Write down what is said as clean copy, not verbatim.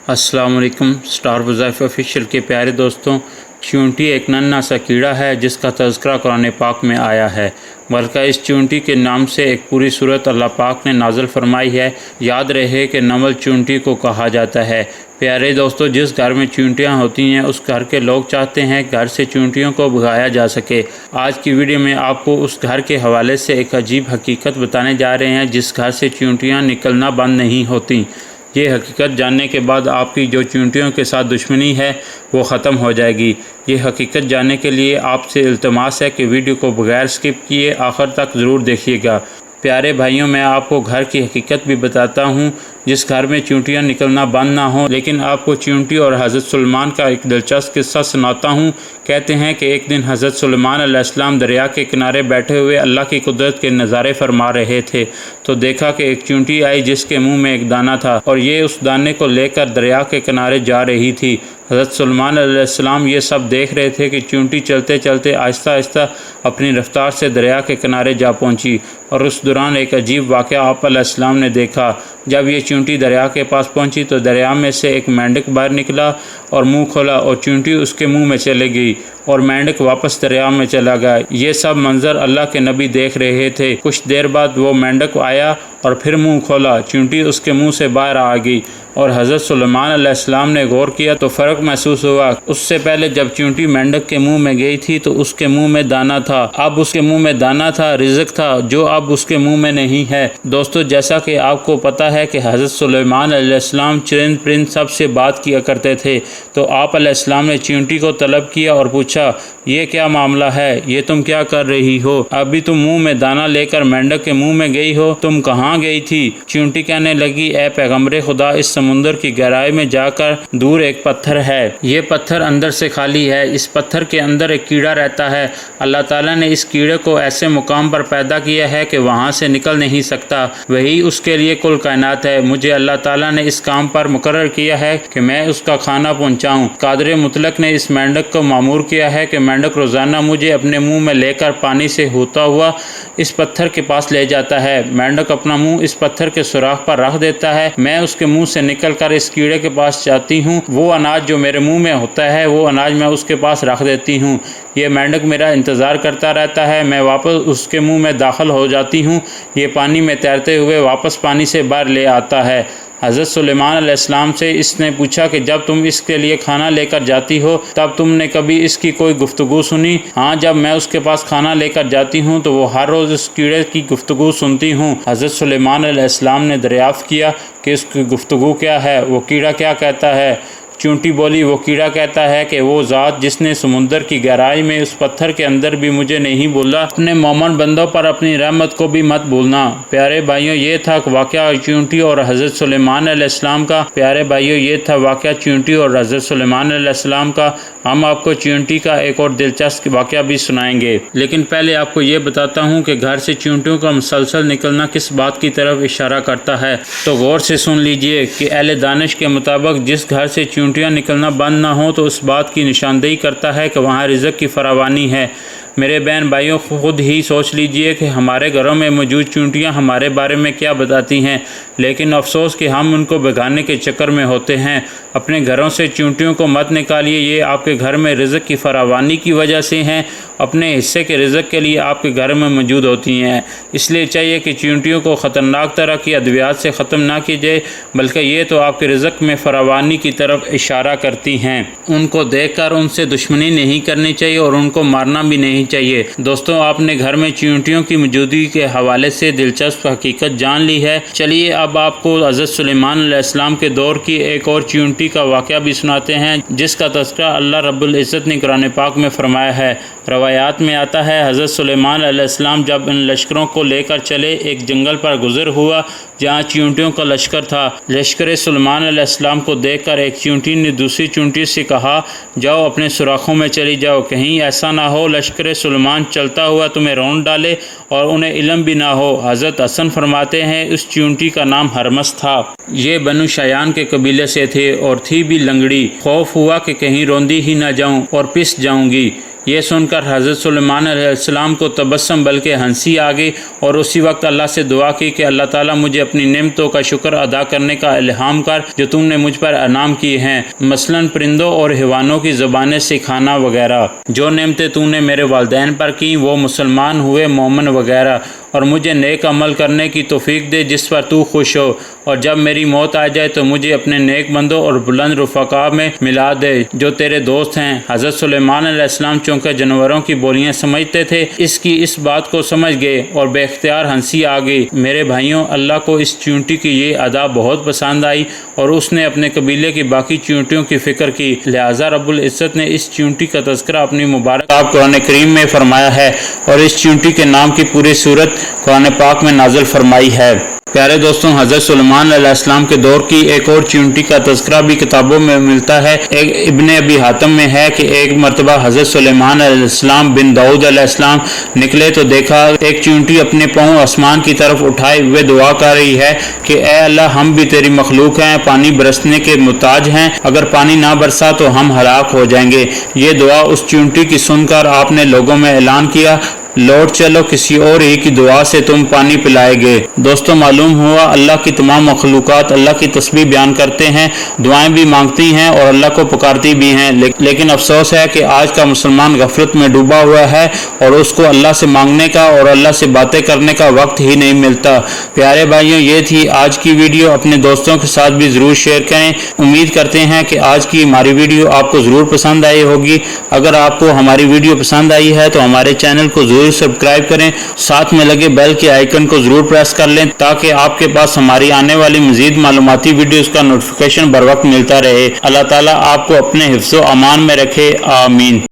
अस्सलाम वालेकुम। Star वज़ाइफ official के प्यारे दोस्तों, चूंटी एक नन्हा सा कीड़ा है जिसका तज़किरा कुरान पाक में आया है, बल्कि इस चूंटी के नाम से एक पूरी सूरत अल्लाह पाक ने नाज़िल फरमाई है। याद रहे कि नमल चूंटी को कहा जाता है। प्यारे दोस्तों, जिस घर में चूंटियाँ होती हैं उस घर के लोग चाहते हैं घर से चूंटियों को भगाया जा सके। आज की वीडियो में आपको उस घर के हवाले से एक अजीब हकीकत बताने जा रहे हैं जिस घर से चूंटियाँ निकलना बंद नहीं होती। ये हकीकत जानने के बाद आपकी जो चूंटियों के साथ दुश्मनी है वो ख़त्म हो जाएगी। ये हकीकत जानने के लिए आपसे इल्तमास है कि वीडियो को बगैर स्किप किए आखिर तक ज़रूर देखिएगा। प्यारे भाइयों, मैं आपको घर की हकीकत भी बताता हूँ जिस घर में चूंटियाँ निकलना बंद ना हो। लेकिन आपको चूंटी और हज़रत सुलेमान का एक दिलचस्प किस्सा सुनाता हूँ। कहते हैं कि एक दिन हज़रत सुलेमान अलैहिस्सलाम दरिया के किनारे बैठे हुए अल्लाह की कुदरत के नज़ारे फरमा रहे थे तो देखा कि एक चूंटी आई जिसके मुंह में एक दाना था और ये उस दाने को लेकर दरिया के किनारे जा रही थी। हज़रत सुलेमान अलैहिस्सलाम ये सब देख रहे थे कि चूंटी चलते चलते आहिस्ता आहिस्ता अपनी रफ्तार से दरिया के किनारे जा पहुंची और उस दौरान एक अजीब वाक़या आप अलैहिस्सलाम ने देखा। जब ये चूंटी दरिया के पास पहुंची तो दरिया में से एक मेंढक बाहर निकला और मुंह खोला और चूंटी उसके मुंह में चली गई और मेंढक वापस दरिया में चला गया। ये सब मंजर अल्लाह के नबी देख रहे थे। कुछ देर बाद वो मेंढक आया और फिर मुंह खोला, चूंटी उसके मुंह से बाहर आ गई और हज़रत सुलेमान अलैहिस्सलाम ने गौर किया तो फ़र्क महसूस हुआ। उससे पहले जब चूंटी मेंढक के मुंह में गई थी तो उसके मुंह में दाना था, अब उसके मुंह में दाना था, रिज़्क था जो अब उसके मुंह में नहीं है। दोस्तों, जैसा कि आपको पता है कि हज़रत सुलेमान अलैहिस्सलाम चरिंद परिंद सब से बात किया करते थे, तो आप अलैहिस्सलाम ने चूंटी को तलब किया और पूछा, ये क्या मामला है, ये तुम क्या कर रही हो? अभी तुम मुंह में दाना लेकर मेंढक के मुंह में गई हो, तुम कहाँ गई थी? चूंटी कहने लगी, ए पैगम्बरे खुदा, इस समुंदर की गहराई में जाकर दूर एक पत्थर है, ये पत्थर अंदर से खाली है, इस पत्थर के अंदर एक कीड़ा रहता है। अल्लाह ताला ने इस कीड़े को ऐसे मुकाम पर पैदा किया है कि वहाँ से निकल नहीं सकता, वही उसके लिए कुल कायनात है। मुझे अल्लाह ताला ने इस काम पर मुकर्रर किया है कि मैं उसका खाना पहुँचाऊँ। कादिर मुतलक ने इस मेंढक को मामूर किया है कि मेंढक रोज़ाना मुझे अपने मुंह में लेकर पानी से होता हुआ इस पत्थर के पास ले जाता है। मेंढक अपना मुंह इस पत्थर के सुराख पर रख देता है, मैं उसके मुंह से निकल कर इस कीड़े के पास जाती हूँ, वो अनाज जो मेरे मुंह में होता है वो अनाज मैं उसके पास रख देती हूँ। ये मेंढक मेरा इंतज़ार करता रहता है, मैं वापस उसके मुंह में दाखिल हो जाती हूँ, ये पानी में तैरते हुए वापस पानी से बाहर ले आता है। हज़रत सुलेमान अलैहिस्सलाम से इसने पूछा कि जब तुम इसके लिए खाना लेकर जाती हो तब तुमने कभी इसकी कोई गुफ्तगू सुनी? हाँ, जब मैं उसके पास खाना लेकर जाती हूँ तो वो हर रोज़ इस कीड़े की गुफ्तगू सुनती हूँ। हज़रत सुलेमान अलैहिस्सलाम ने दरियाफ़्त किया कि इसकी गुफ्तगू क्या है, वो कीड़ा क्या कहता है? चूंटी बोली, वो कीड़ा कहता है कि वो ज़ात जिसने समुंदर की गहराई में उस पत्थर के अंदर भी मुझे नहीं भूला, अपने मोमन बंदों पर अपनी रहमत को भी मत भूलना। प्यारे भाइयों, ये था वाक़या चूंटी और हज़रत सुलेमान अलैहिस्सलाम का। प्यारे भाइयों, ये था वाक़या चूंटी और हज़रत सुलेमान अलैहिस्सलाम का। हम आपको चूंटी का एक और दिलचस्प वाक़या भी सुनाएंगे, लेकिन पहले आपको ये बताता हूँ कि घर से चूंटियों का मुसलसल निकलना किस बात की तरफ इशारा करता है। तो गौर से सुन लीजिए कि अहले दानिश के मुताबिक जिस घर से चूंटियाँ निकलना बंद ना हो तो उस बात की निशानदेही करता है कि वहाँ रिज़्क की फरावानी है। मेरे बहन भाइयों, खुद ही सोच लीजिए कि हमारे घरों में मौजूद चूंटियाँ हमारे बारे में क्या बताती हैं, लेकिन अफसोस कि हम उनको भगाने के चक्कर में होते हैं। अपने घरों से चूंटियों को मत निकालिए, ये आपके घर में रिज़्क की फरावानी की वजह से हैं, अपने हिस्से के रिज़्क के लिए आपके घर में मौजूद होती हैं। इसलिए चाहिए कि चूंटियों को ख़तरनाक तरह की अद्वियात से ख़त्म ना की जाए, बल्कि ये तो आपके रिज़्क में फरावानी की तरफ इशारा करती हैं। उनको देख कर उनसे दुश्मनी नहीं करनी चाहिए और उनको मारना भी नहीं चाहिए। दोस्तों, आपने घर में चूंटियों की मौजूदगी के हवाले से दिलचस्प हकीकत जान ली है। चलिए अब आपको हज़रत सुलेमान अलैहिस्सलाम के दौर की एक और चूंटी का वाक़या भी सुनाते हैं जिसका तज़किरा अल्लाह रब्बुल इज़्ज़त ने कुरान पाक में फरमाया है। रवायात में आता है, हज़रत सुलेमान अलैहिस्सलाम जब इन लश्करों को लेकर चले एक जंगल पर गुज़र हुआ जहाँ चूंटियों का लश्कर था। लश्कर सुलेमान अलैहिस्सलाम को देखकर एक चूंटी ने दूसरी चूंटी से कहा, जाओ अपने सुराखों में चली जाओ, कहीं ऐसा ना हो लश्कर सुलेमान चलता हुआ तुम्हें रौंद डाले और उन्हें इल्म भी ना हो। हज़रत हसन फरमाते हैं, उस चूंटी का नाम हरमस था। ये बनु शयान के कबीले से थे और थी भी लंगड़ी। खौफ हुआ कि कहीं रौंदी ही ना जाऊं और पिस जाऊंगी। یہ سن کر حضرت سلیمان علیہ السلام کو تبسم بلکہ ہنسی آ گئی اور اسی وقت اللہ سے دعا کی کہ اللہ تعالیٰ مجھے اپنی نعمتوں کا شکر ادا کرنے کا الہام کر جو تم نے مجھ پر انعام کیے ہیں، مثلاً پرندوں اور حیوانوں کی زبانیں سکھانا وغیرہ۔ جو نعمتیں تم نے میرے والدین پر کی وہ مسلمان ہوئے، مومن وغیرہ، اور مجھے نیک عمل کرنے کی توفیق دے جس پر تو خوش ہو، اور جب میری موت آ جائے تو مجھے اپنے نیک بندوں اور بلند رفقا میں ملا دے جو تیرے دوست ہیں۔ حضرت سلیمان علیہ السلام چونکہ جانوروں کی بولیاں سمجھتے تھے، اس بات کو سمجھ گئے اور بے اختیار ہنسی آ گئی۔ میرے بھائیوں، اللہ کو اس چیونٹی کی یہ ادا بہت پسند آئی اور اس نے اپنے قبیلے کی باقی چیونٹیوں کی فکر کی، لہٰذا رب العزت نے اس چیونٹی کا تذکرہ اپنی مبارک کتاب قرآن کریم میں فرمایا ہے اور اس چیونٹی کے نام کی پوری صورت قرآن پاک میں نازل فرمائی ہے۔ پیارے دوستوں، حضرت سلیمان علیہ السلام کے دور کی ایک اور چیونٹی کا تذکرہ بھی کتابوں میں ملتا ہے۔ ابن ابی حاتم میں ہے کہ ایک مرتبہ حضرت سلیمان علیہ السلام بن داؤد علیہ السلام نکلے تو دیکھا ایک چیونٹی اپنے پاؤں آسمان کی طرف اٹھائے ہوئے دعا کر رہی ہے کہ اے اللہ، ہم بھی تیری مخلوق ہیں، پانی برسنے کے محتاج ہیں، اگر پانی نہ برسا تو ہم ہلاک ہو جائیں گے۔ یہ دعا اس چیونٹی کی سن کر آپ نے لوگوں میں اعلان کیا، لوٹ چلو، کسی اور ہی کی دعا سے تم پانی پلائے گے۔ دوستوں، معلوم ہوا اللہ کی تمام مخلوقات اللہ کی تسبیح بیان کرتے ہیں، دعائیں بھی مانگتی ہیں اور اللہ کو پکارتی بھی ہیں، لیکن افسوس ہے کہ آج کا مسلمان غفلت میں ڈوبا ہوا ہے اور اس کو اللہ سے مانگنے کا اور اللہ سے باتیں کرنے کا وقت ہی نہیں ملتا۔ پیارے بھائیوں، یہ تھی آج کی ویڈیو، اپنے دوستوں کے ساتھ بھی ضرور شیئر کریں۔ امید کرتے ہیں کہ آج کی ہماری ویڈیو آپ کو ضرور پسند آئی ہوگی۔ اگر آپ کو ہماری ویڈیو پسند آئی ہے تو ہمارے چینل کو ضرور سبسکرائب کریں، ساتھ میں لگے بیل کے آئیکن کو ضرور پریس کر لیں تاکہ آپ کے پاس ہماری آنے والی مزید معلوماتی ویڈیوز کا نوٹیفیکیشن بر وقت ملتا رہے۔ اللہ تعالیٰ آپ کو اپنے حفظ و امان میں رکھے، آمین۔